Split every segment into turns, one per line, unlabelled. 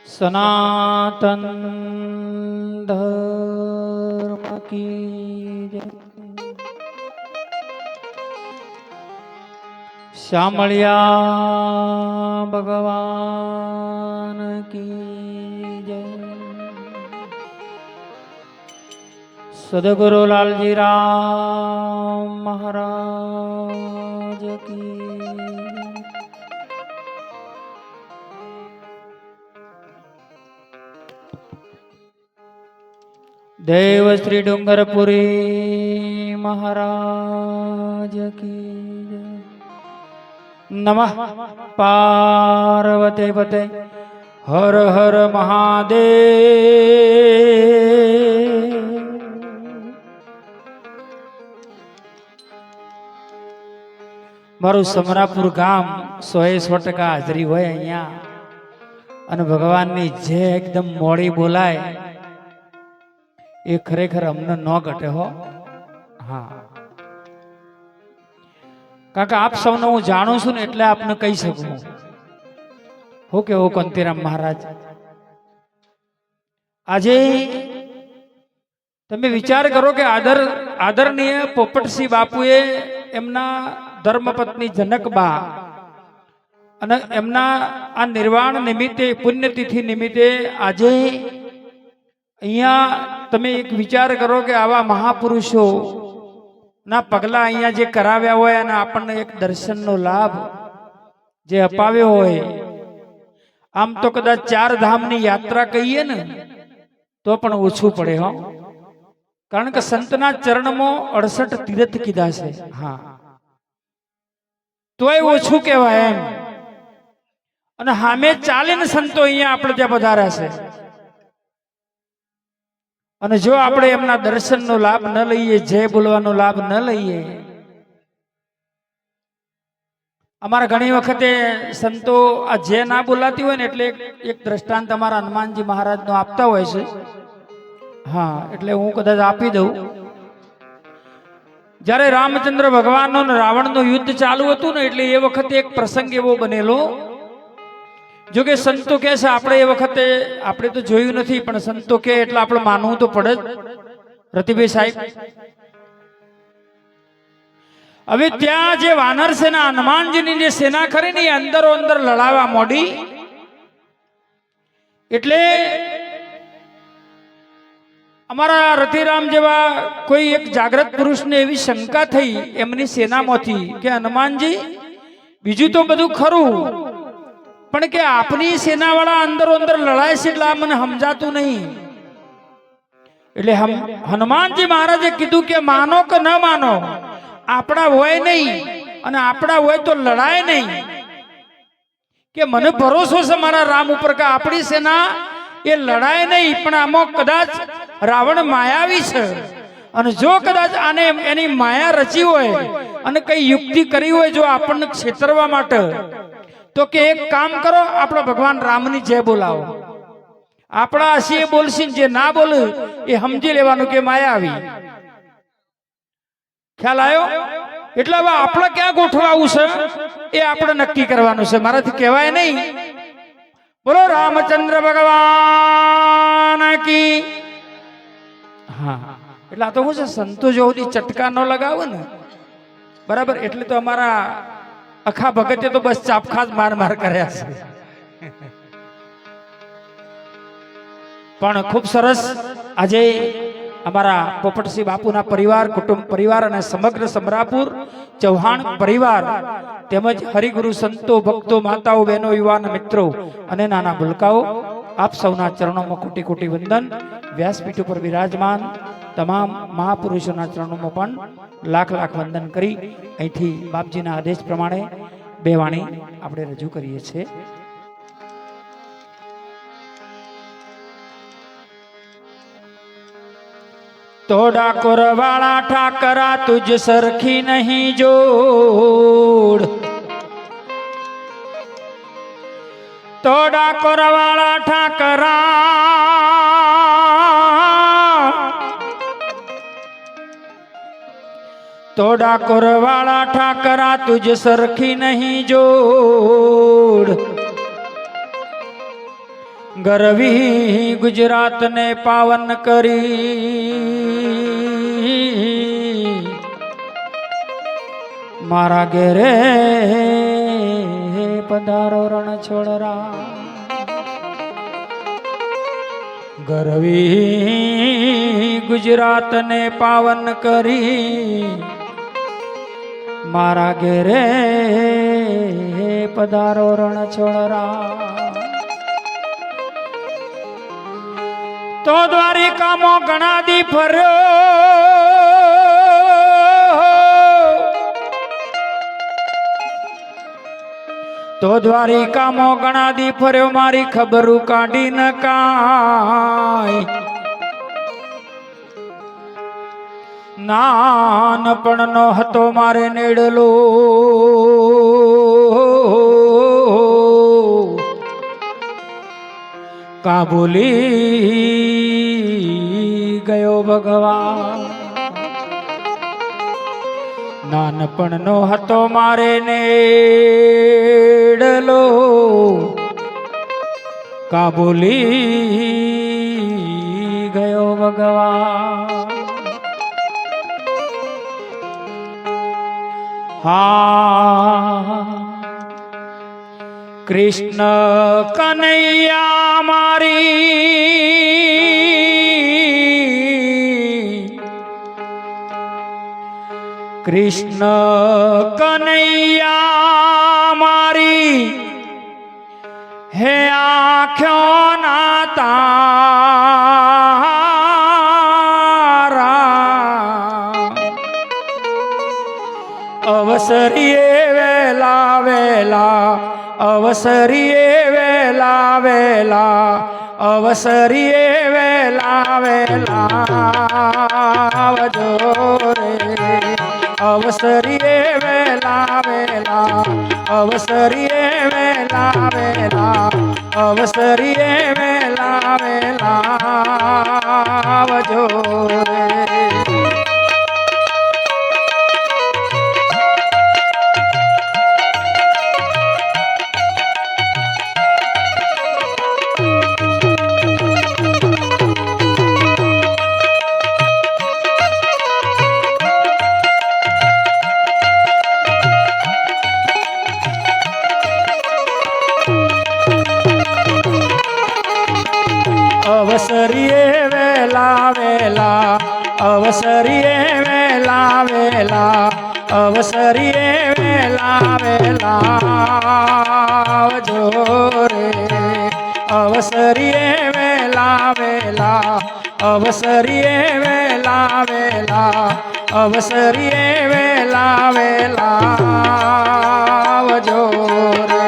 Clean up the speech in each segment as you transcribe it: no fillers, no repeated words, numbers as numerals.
सनातन धर्म की जय। श्यामलिया भगवान की जय। सदगुरु लालजी राम महाराज की। देव श्री डूंगरपुरी महाराज की जय। नमः पार्वती पते हर हर महादेव। मारू समरापुर गाम 100% हाजरी होय अहिया अने भगवाननी जे एकदम मोड़ी बोलाय એ ખરેખર અમને ન ઘટે હો। હા, કારણ કે આપ સૌને હું જાણું છું ને એટલે આપને કહી શકું હું કેવો કંતીરામ મહારાજ। આજે તમે વિચાર કરો કે આદરણીય પોપટસિંહ બાપુએ એમના ધર્મપત્ની જનકબા અને એમના આ નિર્વાણ નિમિત્તે પુણ્યતિથિ નિમિત્તે આજે અહીંયા તમે એક વિચાર કરો કે આવા મહાપુરુષો ના પગલા અહીંયા જે કરાવ્યા હોય અને આપણને એક દર્શનનો લાભ જે અપાવ્યો હોય। આમ તો કદાચ 4 ધામની યાત્રા કહીએ ને તો પણ ઓછું પડે હો, કારણ કે સંતના ચરણમાં 68 તીર્થ કીધા છે। હા, તોય ઓછું કહેવાય એમ। અને સામે ચાલીને સંતો અહીંયા આપણે ત્યાં પધાર્યા છે અને જો આપણે એમના દર્શનનો લાભ ન લઈએ, જય બોલવાનો લાભ ન લઈએ। અમારા ઘણી વખતે સંતો આ જય ના બોલાતી હોય ને એટલે એક દ્રષ્ટાંત અમારા હનુમાનજી મહારાજનો આપતા હોય છે। હા, એટલે હું કદાચ આપી દઉં। જ્યારે રામચંદ્ર ભગવાનનો ને રાવણનું યુદ્ધ ચાલુ હતું ને એટલે એ વખતે એક પ્રસંગ એવો બનેલો। જો કે સંતો કહે છે, આપણે એ વખતે આપણે તો જોયું નથી પણ સંતો કહે એટલે આપણે માનવું તો પડે જ રતિભાઈ સાહેબ। હવે ત્યાં જે વાનર સેના હનુમાનજીની જે સેના ખરી ને એ અંદરો અંદર લડાવા મોડી એટલે અમારા રતિરામ જેવા કોઈ એક જાગ્રત પુરુષને એવી શંકા થઈ એમની સેનામાંથી કે હનુમાનજી બીજું તો બધું ખરું પણ કે આપની સેનાવાળા અંદરો અંદર લડાય છે એટલે આ મને સમજાતું નહીં। એટલે હનુમાનજી મહારાજે કીધું કે માનો કે ન માનો, આપણા હોય નહીં અને આપણા હોય તો લડાય નહીં। કે મને ભરોસો છે મારા રામ ઉપર કે આપણી સેના એ લડાય નહીં, પણ આમાં કદાચ રાવણ માયાવી છે અને જો કદાચ આને એની માયા રચી હોય અને કઈ યુક્તિ કરી હોય જો આપણને છેતરવા માટે તો કે એક કામ કરો, આપણા ભગવાન રામની જય બોલાવો। આપણા હસી એ બોલશી, જે ના બોલે એ સમજી લેવાનું કે માયા આવી। ખ્યાલ આવ્યો? એટલે હવે આપણે ક્યાં ગોઠવાવું છે એ આપણે નક્કી કરવાનું છે, મારાથી કહેવાય નહીં। બોલો રામચંદ્ર ભગવાન કી। હા, એટલે આ તો શું છે, સંતો જો સુધી ચટકા ન લગાવે ને બરાબર, એટલે તો અમારા અખા ભગતે તો બસ ચાપખા જ માર માર કર્યા છે। પણ ખૂબ સરસ આજે અમારા પોપટસિંહ બાપુના પરિવાર, કુટુંબ પરિવાર અને સમગ્ર સમરાપુર ચૌહાણ પરિવાર તેમજ હરિગુરુ સંતો, ભક્તો, માતાઓ, બહેનો, યુવાન મિત્રો અને નાના ભૂલકાઓ આપ સૌના ચરણોમાં કોટી કોટી વંદન। વ્યાસપીઠ ઉપર વિરાજમાન તમામ મહાપુરુષોના ચરણોમાં પણ લાખ લાખ વંદન કરી અહીંથી બાપજીના આદેશ પ્રમાણે બે વાણી આપણે રજૂ કરીએ છીએ। તો ડાકોર વાળા ઠાકરા તુજ સરખી નહીં જોડ, તો ડાકોર વાળા ઠાકરા तो डाकोर वाला ठाकरा तुझ सरखी नहीं जोड़, ગરવી ગુજરાતને પાવન કરી મારા ઘેરે પધારો રણ છોડરા ગરવી ગુજરાતને પાવન કરી મારા ઘેરે પધારો રણ છોડરા તો દ્વારિકામાં ઘણા દી ફર્યો તો દ્વારિકામાં ઘણા દી ફર્યો મારી ખબરું કાઢી ન કાંઈ નાનપણનો હતો મારે નેડલો કાબુલી ગયો ભગવાન નાનપણનો હતો મારે નેડલો કાબુલી ગયો ભગવાન હા કૃષ્ણ કનૈયા મારી કૃષ્ણ કનૈયા મારી હે આંખ્યો ના તારા અવસરીએ વેલા વેલા અવસરીએ વેલા વેલા અવસરીએ વેલા વેલા આવજો રે અવસરીએ વેલા વેલા અવસરીએ વેલા વેલા અવસરીએ વેલા વેલા આવજો રે અવસરીએ વેલા વેલા અવસરીએ વેલા વેલા અવસરીએ વેલા વેલા આવજો રે અવસરીએ વેલા વેલા અવસરીએ વેલા વેલા અવસરીએ વેલા વેલા આવજો રે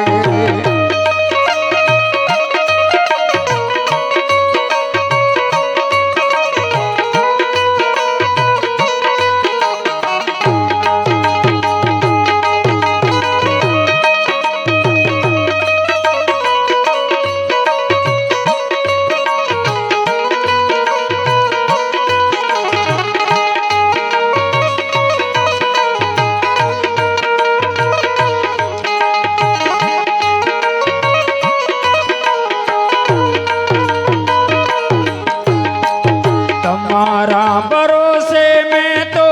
તમારા ભરોસે મેં તો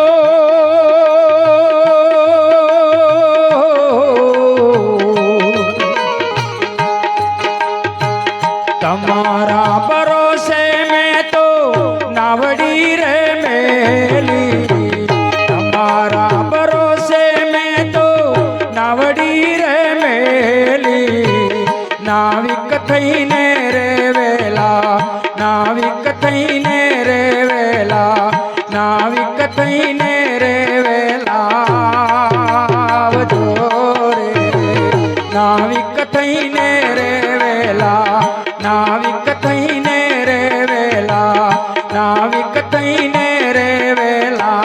તમારા ભરોસે મેં તો નાવડી રે મેલી તમારા ભરોસે મેં તો નાવડી રે મેલી નાવિક થઈને રે વેલા નાવિક થઈને રે વેલા નાવિક થઈને રે વેલા આવજો રે નાવિક થઈને રે વેલા નાવિક થઈને રે વેલા નાવિક થઈને રે વેલા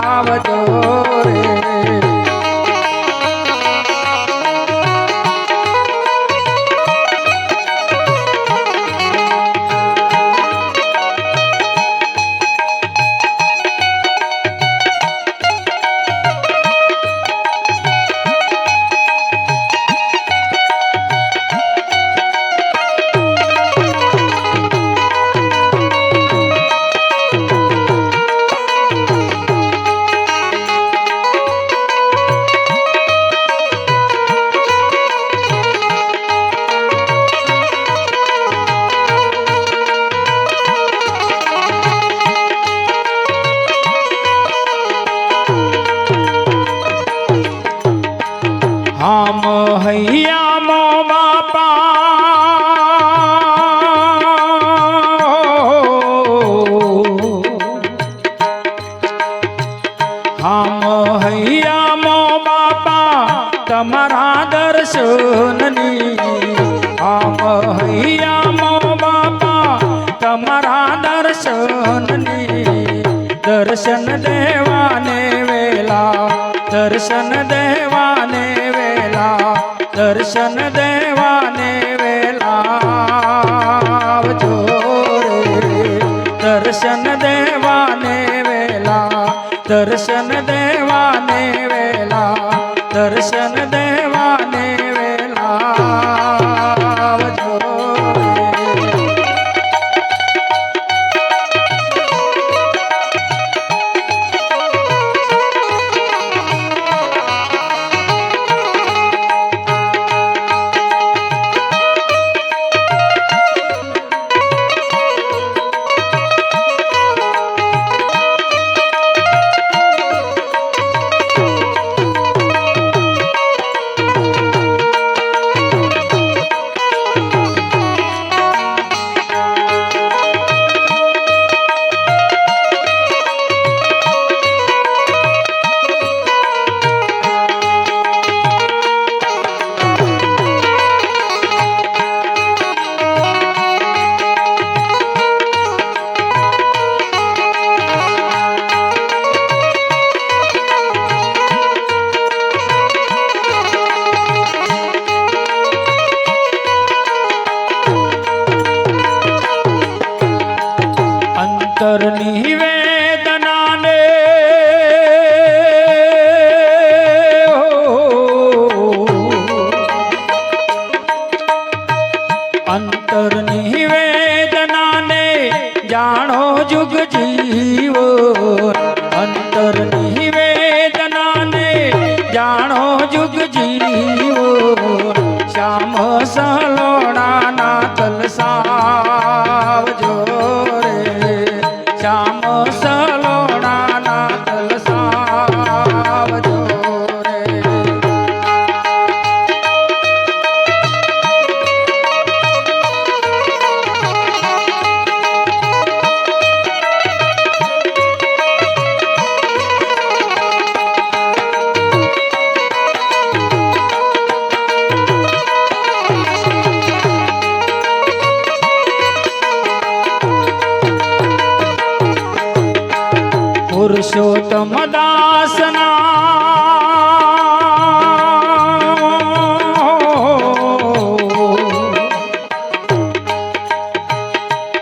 આવજો રે હામ હૈયામો બાપા તમારા દર્શનની હામ હૈયામો બાપા તમારા દર્શનની દર્શન દેવાને વેલા દર્શન દેવાને વેલા દર્શન દેવાને વેલા આવજો રે દર્શન દેવાને વેલા દર્શન દેવાને વેલા દર્શન દેવાને વેલા આવજો અંતરની વેદનાને અંતરની વેદનાને જાણો જુગ જીવો અંતરની વેદનાને જાણો જુગ જીવો શ્યામ સલોણાના તલસાવજો શ્યામ સલોણાના તલસાવજો રે પુરુષોત્તમ દાસના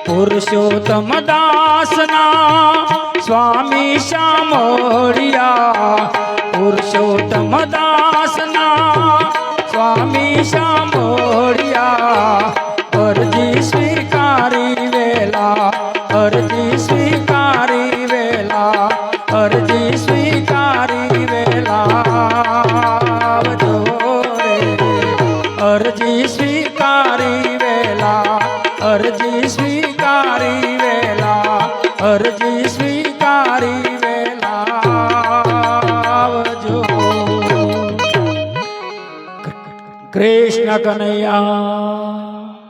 પુરુષોત્તમ દાસના સ્વામી શામળિયા પુરુષોત્તમ દાસના સ્વામી શામળિયા અરજી સ્વીકારી વેલા અરજી સ્વીકારી વેલા અરજી સ્વીકારી વેલા આવજો રે અરજી સ્વીકારી વેલા અરજી સ્વીકારી વેલા અરજી સ્વીકારી વેલા આવજો કૃષ્ણ કનૈયા